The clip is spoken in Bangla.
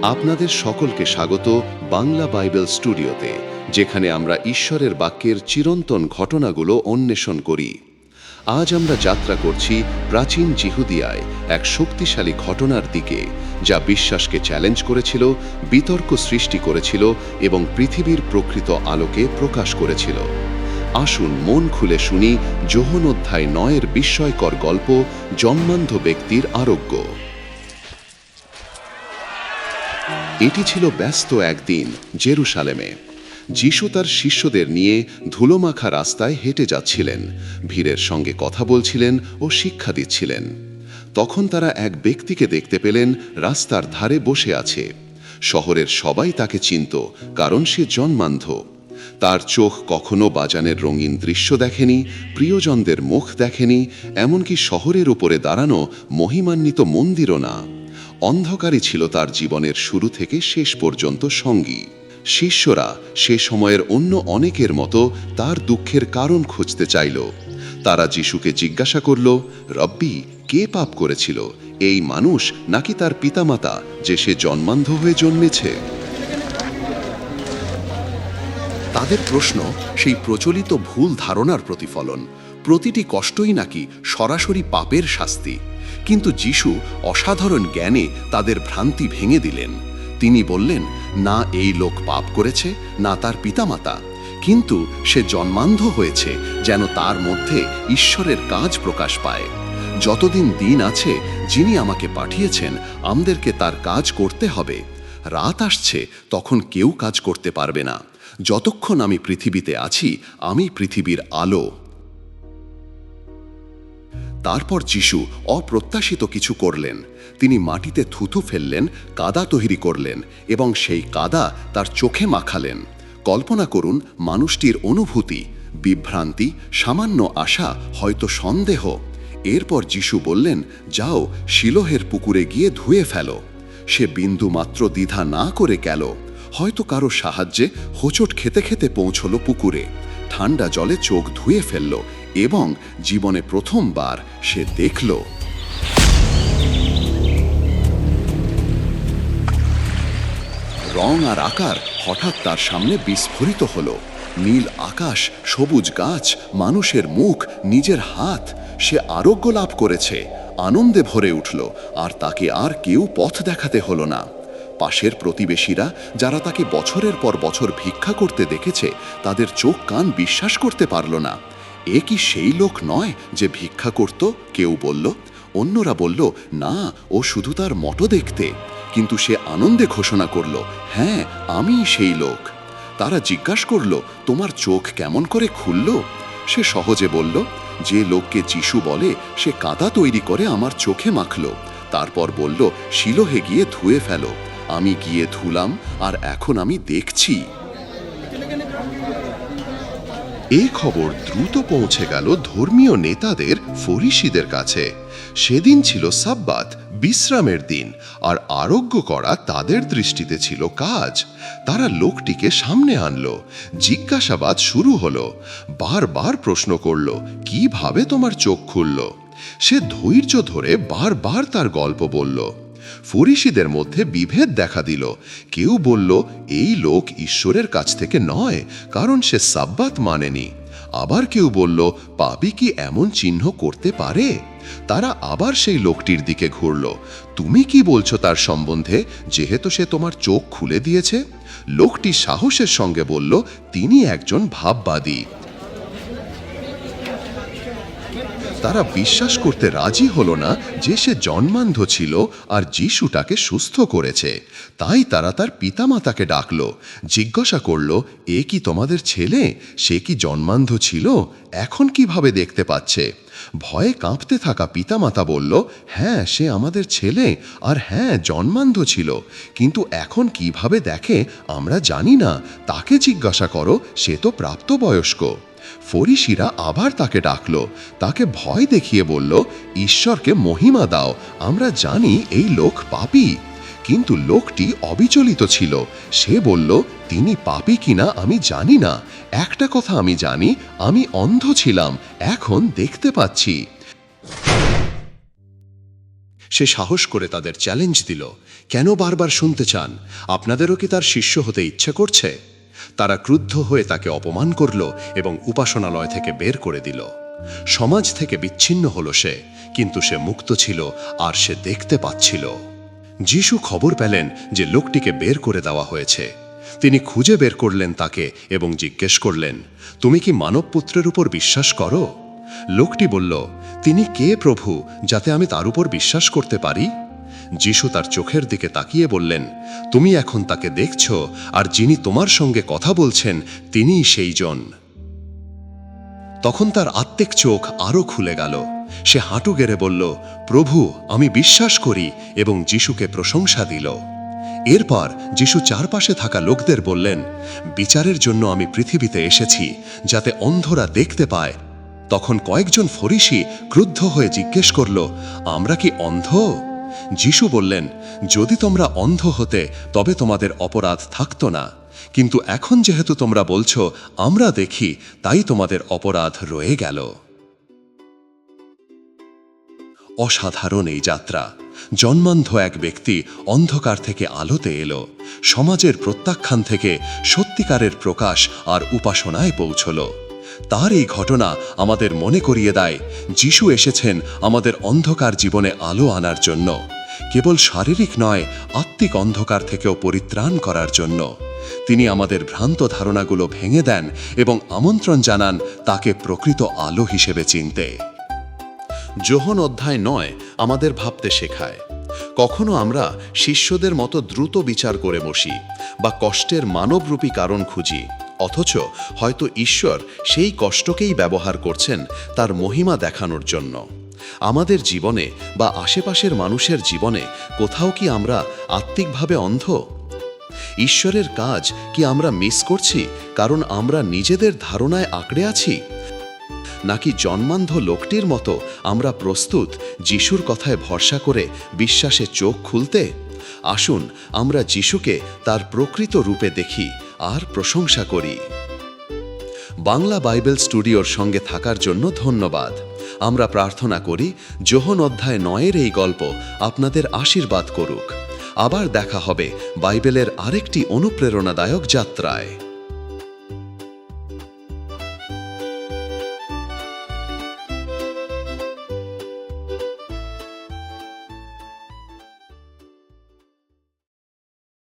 আপনাদের সকলকে স্বাগত বাংলা বাইবেল স্টুডিওতে, যেখানে আমরা ঈশ্বরের বাক্যের চিরন্তন ঘটনাগুলো অন্বেষণ করি। আজ আমরা যাত্রা করছি প্রাচীন জিহুদিয়ায় এক শক্তিশালী ঘটনার দিকে, যা বিশ্বাসকে চ্যালেঞ্জ করেছিল, বিতর্ক সৃষ্টি করেছিল এবং পৃথিবীর প্রকৃত আলোকে প্রকাশ করেছিল। আসুন মন খুলে শুনি যোহন অধ্যায় 9-এর বিস্ময়কর গল্প, জন্মান্ধ ব্যক্তির আরোগ্য। এটি ছিল ব্যস্ত একদিন জেরুসালেমে। যিশু তার শিষ্যদের নিয়ে ধুলোমাখা রাস্তায় হেঁটে যাচ্ছিলেন, ভিড়ের সঙ্গে কথা বলছিলেন ও শিক্ষা দিচ্ছিলেন। তখন তারা এক ব্যক্তিকে দেখতে পেলেন রাস্তার ধারে বসে আছে। শহরের সবাই তাকে চিনত, কারণ সে জন্মান্ধ। তার চোখ কখনো বাজানের রঙিন দৃশ্য দেখেনি, প্রিয়জনদের মুখ দেখেনি, এমনকি শহরের উপরে দাঁড়ানো মহিমান্বিত মন্দিরও না। অন্ধকারই ছিল তার জীবনের শুরু থেকে শেষ পর্যন্ত সঙ্গী। শিষ্যরা সে সময়ের অন্য অনেকের মতো তার দুঃখের কারণ খুঁজতে চাইল। তারা যিশুকে জিজ্ঞাসা করল, রব্বি, কে পাপ করেছিল, এই মানুষ নাকি তার পিতামাতা, যে সে জন্মান্ধ হয়ে জন্মেছে? তাদের প্রশ্ন সেই প্রচলিত ভুল ধারণার প্রতিফলন, প্রতিটি কষ্টই নাকি সরাসরি পাপের শাস্তি। কিন্তু যিশু অসাধারণ জ্ঞানে তাদের ভ্রান্তি ভেঙে দিলেন। তিনি বললেন, না এই লোক পাপ করেছে, না তার পিতামাতা, কিন্তু সে জন্মান্ধ হয়েছে যেন তার মধ্যে ঈশ্বরের কাজ প্রকাশ পায়। যতদিন দিন আছে, যিনি আমাকে পাঠিয়েছেন, আমাদেরকে তার কাজ করতে হবে। রাত আসছে, তখন কেউ কাজ করতে পারবে না। যতক্ষণ আমি পৃথিবীতে আছি, আমি পৃথিবীর আলো। তারপর যিশু অপ্রত্যাশিত কিছু করলেন। তিনি মাটিতে থুথু ফেললেন, কাদা তৈরি করলেন এবং সেই কাদা তার চোখে মাখালেন। কল্পনা করুন মানুষটির অনুভূতি, বিভ্রান্তি, সামান্য আশা, হয়তো সন্দেহ। এরপর যিশু বললেন, যাও, শিলোহের পুকুরে গিয়ে ধুয়ে ফেলো। সে বিন্দু মাত্র দ্বিধা না করে গেল। হয়তো কারো সাহায্যে হোঁচট খেতে খেতে পৌঁছল পুকুরে। ঠান্ডা জলে চোখ ধুয়ে ফেলল এবং জীবনে প্রথমবার সে দেখল রং আর আকার হঠাৎ তার সামনে বিস্ফোরিত হলো। নীল আকাশ, সবুজ গাছ, মানুষের মুখ, নিজের হাত। সে আরোগ্য লাভ করেছে। আনন্দে ভরে উঠল, আর তাকে আর কেউ পথ দেখাতে হলো না। পাশের প্রতিবেশীরা, যারা তাকে বছরের পর বছর ভিক্ষা করতে দেখেছে, তাদের চোখ কান বিশ্বাস করতে পারল না। এ কি সেই লোক নয় যে ভিক্ষা করত? কেউ বলল। অন্যরা বলল, না, ও শুধু তার মতো দেখতে। কিন্তু সে আনন্দে ঘোষণা করল, হ্যাঁ, আমিই সেই লোক। তারা জিজ্ঞাসা করল, তোমার চোখ কেমন করে খুলল? সে সহজে বলল, যে লোককে যিশু বলে, সে কাদা তৈরি করে আমার চোখে মাখল। তারপর বলল, শিলোহে গিয়ে ধুয়ে ফেলো। আমি গিয়ে ধুলাম, আর এখন আমি দেখছি। এই খবর দ্রুত পৌঁছে গেল ধর্মীয় নেতাদের, ফরিসীদের কাছে। সেদিন ছিল সাব্বাত, বিশ্রামের দিন, আর আরোগ্য করা তাদের দৃষ্টিতে ছিল কাজ। তারা লোকটিকে সামনে আনলো। জিজ্ঞাসাবাদ শুরু হলো। বারবার প্রশ্ন করল, কিভাবে তোমার চোখ খুলল? সে ধৈর্য ধরে বারবার তার গল্প বলল। ফরিসীদের মধ্যে বিভেদ দেখা দিল। কেউ বলল, এই লোক ঈশ্বরের কাছ থেকে নয়, কারণ সে সাব্বাত মানেনি। আবার কেউ বলল, পাপী কি এমন চিহ্ন করতে পারে? তারা আবার সেই লোকটির দিকে ঘুরল। তুমি কি বলছো তার সম্বন্ধে, যেহেতু সে তোমার চোখ খুলে দিয়েছে? লোকটি সাহসের সঙ্গে বলল, তিনি একজন ভাববাদী। তারা বিশ্বাস করতে রাজি হলো না যে সে জন্মান্ধ ছিল আর যিশু তাকে সুস্থ করেছে। তাই তারা তার পিতামাতাকে ডাকল, জিজ্ঞাসা করল, এ কি তোমাদের ছেলে? সে কি জন্মান্ধ ছিল? এখন কিভাবে দেখতে পাচ্ছে? ভয়ে কাঁপতে থাকা পিতামাতা বলল, হ্যাঁ, সে আমাদের ছেলে, আর হ্যাঁ, জন্মান্ধ ছিল, কিন্তু এখন কিভাবে দেখে আমরা জানি না। তাকে জিজ্ঞাসা করো, সে তো প্রাপ্তবয়স্ক। ফরিসীরা আবার তাকে ডাকল। তাকে ভয় দেখিয়ে বলল, ঈশ্বরকে মহিমা দাও, আমরা জানি এই লোক পাপী। কিন্তু লোকটি অবিচলিত ছিল। সে বলল, তিনি পাপী কিনা আমি জানি না। একটা কথা আমি জানি, আমি অন্ধ ছিলাম, এখন দেখতে পাচ্ছি। সে সাহস করে তাদের চ্যালেঞ্জ দিল, কেন বারবার শুনতে চান? আপনাদেরও কি তার শিষ্য হতে ইচ্ছে করছে? তারা ক্রুদ্ধ হয়ে তাকে অপমান করল এবং উপাসনালয় থেকে বের করে দিল। সমাজ থেকে বিচ্ছিন্ন হলো সে, কিন্তু সে মুক্ত ছিল আর সে দেখতে পাচ্ছিল। যিশু খবর পেলেন যে লোকটিকে বের করে দেওয়া হয়েছে। তিনি খুঁজে বের করলেন তাকে এবং জিজ্ঞেস করলেন, তুমি কি মানবপুত্রের উপর বিশ্বাস করো? লোকটি বলল, তিনি কে প্রভু, যাতে আমি তার উপর বিশ্বাস করতে পারি? যিশু তার চোখের দিকে তাকিয়ে বললেন, তুমি এখন তাকে দেখছ, আর যিনি তোমার সঙ্গে কথা বলছেন তিনিই সেই জন। তখন তার আত্মিক চোখ আরো খুলে গেল। সে হাঁটু গেড়ে বলল, প্রভু, আমি বিশ্বাস করি, এবং যিশুকে প্রশংসা দিল। এরপর যিশু চারপাশে থাকা লোকদের বললেন, বিচারের জন্য আমি পৃথিবীতে এসেছি, যাতে অন্ধরা দেখতে পায়। তখন কয়েকজন ফরিসি ক্রুদ্ধ হয়ে জিজ্ঞেস করল, আমরা কি অন্ধ? যিশু বললেন, যদি তোমরা অন্ধ হতে তবে তোমাদের অপরাধ থাকতো না, কিন্তু এখন যেহেতু তোমরা বলছো আমরা দেখি, তাই তোমাদের অপরাধ রয়ে গেল। অসাধারণ এই যাত্রা। জন্মান্ধ এক ব্যক্তি অন্ধকার থেকে আলোতে এলো, সমাজের প্রত্যাখ্যান থেকে সত্যিকারের প্রকাশ আর উপাসনায় পৌঁছল। তার এই ঘটনা আমাদের মনে করিয়ে দেয়, যিশু এসেছেন আমাদের অন্ধকার জীবনে আলো আনার জন্য, কেবল শারীরিক নয়, আত্মিক অন্ধকার থেকেও পরিত্রাণ করার জন্য। তিনি আমাদের ভ্রান্ত ধারণাগুলো ভেঙে দেন এবং আমন্ত্রণ জানান তাকে প্রকৃত আলো হিসেবে চিনতে। যোহন অধ্যায় 9 আমাদের ভাবতে শেখায়। কখনো আমরা শিষ্যদের মতো দ্রুত বিচার করে বসি বা কষ্টের মানবরূপী কারণ খুঁজি, অথচ হয়তো ঈশ্বর সেই কষ্টকেই ব্যবহার করছেন তার মহিমা দেখানোর জন্য। আমাদের জীবনে বা আশেপাশের মানুষের জীবনে কোথাও কি আমরা আত্মিকভাবে অন্ধ? ঈশ্বরের কাজ কি আমরা মিস করছি কারণ আমরা নিজেদের ধারণায় আঁকড়ে আছি? নাকি জন্মান্ধ লোকটির মতো আমরা প্রস্তুত যিশুর কথায় ভরসা করে বিশ্বাসে চোখ খুলতে? আসুন আমরা যিশুকে তার প্রকৃত রূপে দেখি আর প্রশংসা করি। বাংলা বাইবেল স্টুডিওর সঙ্গে থাকার জন্য ধন্যবাদ। আমরা প্রার্থনা করি যোহন অধ্যায় 9 এই গল্প আপনাদের আশীর্বাদ করুক। আবার দেখা হবে বাইবেলের আরেকটি অনুপ্রেরণাদায়ক যাত্রায়।